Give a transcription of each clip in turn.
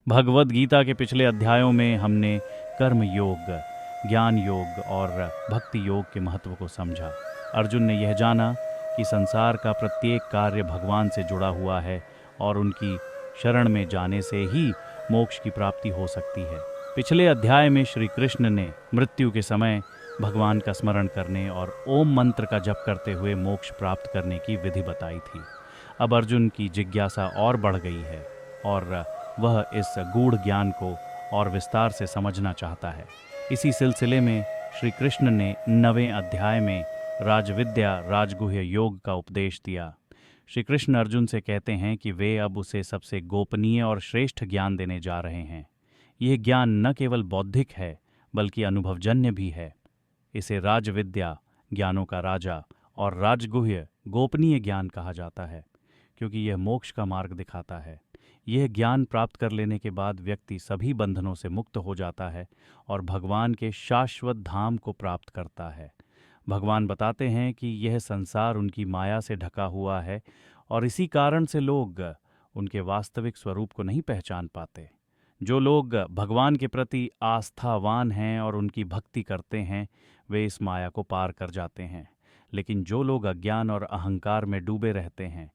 भगवद गीता के पिछले अध्यायों में हमने कर्म योग, ज्ञान योग और भक्ति योग के महत्व को समझा। अर्जुन ने यह जाना कि संसार का प्रत्येक कार्य भगवान से जुड़ा हुआ है और उनकी शरण में जाने से ही मोक्ष की प्राप्ति हो सकती है। पिछले अध्याय में श्री कृष्ण ने मृत्यु के समय भगवान का स्मरण करने और ओम मंत्र का जप करते हुए मोक्ष प्राप्त करने की विधि बताई थी। अब अर्जुन की जिज्ञासा और बढ़ गई है और वह इस गूढ़ ज्ञान को और विस्तार से समझना चाहता है। इसी सिलसिले में श्री कृष्ण ने 9वें अध्याय में राजविद्या राजगुह्य योग का उपदेश दिया। श्री कृष्ण अर्जुन से कहते हैं कि वे अब उसे सबसे गोपनीय और श्रेष्ठ ज्ञान देने जा रहे हैं। यह ज्ञान न केवल बौद्धिक है बल्कि अनुभवजन्य भी है। इसे राजविद्या ज्ञानों का राजा और राजगुह्य गोपनीय ज्ञान कहा जाता है, क्योंकि यह मोक्ष का मार्ग दिखाता है। यह ज्ञान प्राप्त कर लेने के बाद व्यक्ति सभी बंधनों से मुक्त हो जाता है और भगवान के शाश्वत धाम को प्राप्त करता है। भगवान बताते हैं कि यह संसार उनकी माया से ढका हुआ है और इसी कारण से लोग उनके वास्तविक स्वरूप को नहीं पहचान पाते। जो लोग भगवान के प्रति आस्थावान हैं और उनकी भक्ति करते हैं, वे इस माया को पार कर जाते हैं। लेकिन जो लोग अज्ञान और अहंकार में डूबे रहते हैं,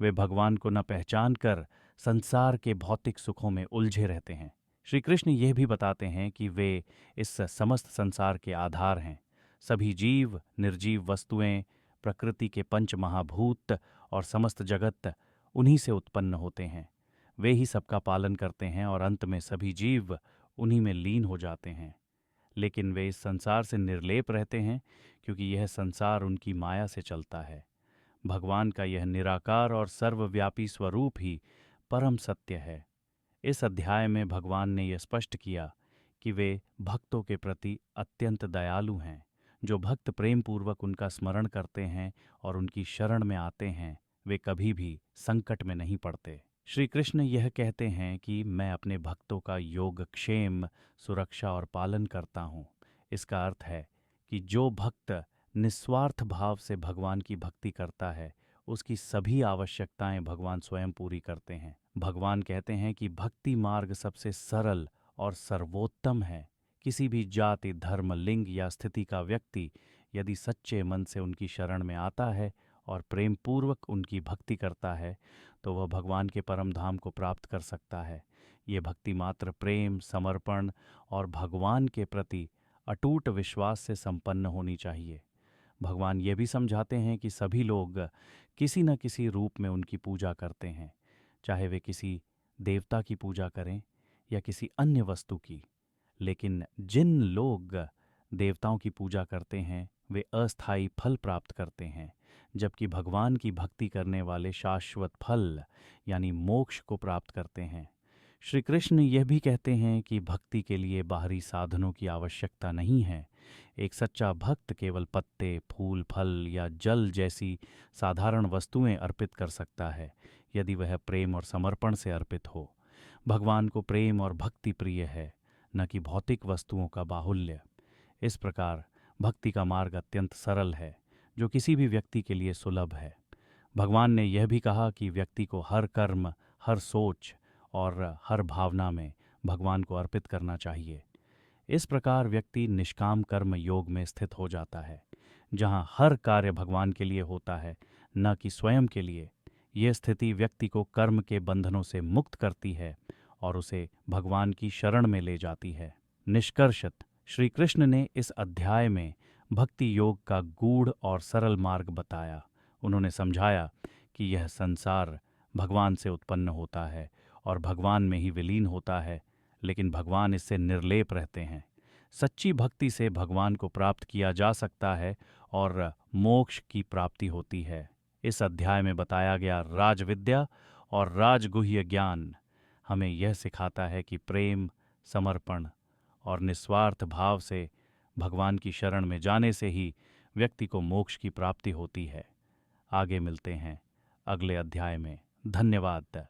वे भगवान को न पहचान कर संसार के भौतिक सुखों में उलझे रहते हैं। श्री कृष्ण यह भी बताते हैं कि वे इस समस्त संसार के आधार हैं। सभी जीव, निर्जीव वस्तुएं, प्रकृति के पंच महाभूत और समस्त जगत उन्हीं से उत्पन्न होते हैं। वे ही सबका पालन करते हैं और अंत में सभी जीव उन्हीं में लीन हो जाते हैं। लेकिन वे इस संसार से निर्लेप रहते हैं, क्योंकि यह संसार उनकी माया से चलता है। भगवान का यह निराकार और सर्वव्यापी स्वरूप ही परम सत्य है। इस अध्याय में भगवान ने यह स्पष्ट किया कि वे भक्तों के प्रति अत्यंत दयालु हैं। जो भक्त प्रेम पूर्वक उनका स्मरण करते हैं और उनकी शरण में आते हैं, वे कभी भी संकट में नहीं पड़ते। श्री कृष्ण यह कहते हैं कि मैं अपने भक्तों का योगक्षेम, सुरक्षा और पालन करता हूँ। इसका अर्थ है कि जो भक्त निस्वार्थ भाव से भगवान की भक्ति करता है, उसकी सभी आवश्यकताएं भगवान स्वयं पूरी करते हैं। भगवान कहते हैं कि भक्ति मार्ग सबसे सरल और सर्वोत्तम है। किसी भी जाति, धर्म, लिंग या स्थिति का व्यक्ति यदि सच्चे मन से उनकी शरण में आता है और प्रेम पूर्वक उनकी भक्ति करता है, तो वह भगवान के परम धाम को प्राप्त कर सकता है। ये भक्ति मात्र प्रेम, समर्पण और भगवान के प्रति अटूट विश्वास से संपन्न होनी चाहिए। भगवान ये भी समझाते हैं कि सभी लोग किसी न किसी रूप में उनकी पूजा करते हैं, चाहे वे किसी देवता की पूजा करें या किसी अन्य वस्तु की। लेकिन जिन लोग देवताओं की पूजा करते हैं, वे अस्थायी फल प्राप्त करते हैं, जबकि भगवान की भक्ति करने वाले शाश्वत फल यानी मोक्ष को प्राप्त करते हैं। श्री कृष्ण यह भी कहते हैं कि भक्ति के लिए बाहरी साधनों की आवश्यकता नहीं है। एक सच्चा भक्त केवल पत्ते, फूल, फल या जल जैसी साधारण वस्तुएं अर्पित कर सकता है, यदि वह प्रेम और समर्पण से अर्पित हो। भगवान को प्रेम और भक्ति प्रिय है, न कि भौतिक वस्तुओं का बाहुल्य। इस प्रकार भक्ति का मार्ग अत्यंत सरल है, जो किसी भी व्यक्ति के लिए सुलभ है। भगवान ने यह भी कहा कि व्यक्ति को हर कर्म, हर सोच और हर भावना में भगवान को अर्पित करना चाहिए। इस प्रकार व्यक्ति निष्काम कर्म योग में स्थित हो जाता है, जहाँ हर कार्य भगवान के लिए होता है, न कि स्वयं के लिए। यह स्थिति व्यक्ति को कर्म के बंधनों से मुक्त करती है और उसे भगवान की शरण में ले जाती है। निष्कर्षत श्री कृष्ण ने इस अध्याय में भक्ति योग का गूढ़ और सरल मार्ग बताया। उन्होंने समझाया कि यह संसार भगवान से उत्पन्न होता है और भगवान में ही विलीन होता है, लेकिन भगवान इससे निर्लेप रहते हैं। सच्ची भक्ति से भगवान को प्राप्त किया जा सकता है और मोक्ष की प्राप्ति होती है। इस अध्याय में बताया गया राजविद्या और राजगुह्य ज्ञान हमें यह सिखाता है कि प्रेम, समर्पण और निस्वार्थ भाव से भगवान की शरण में जाने से ही व्यक्ति को मोक्ष की प्राप्ति होती है। आगे मिलते हैं अगले अध्याय में। धन्यवाद।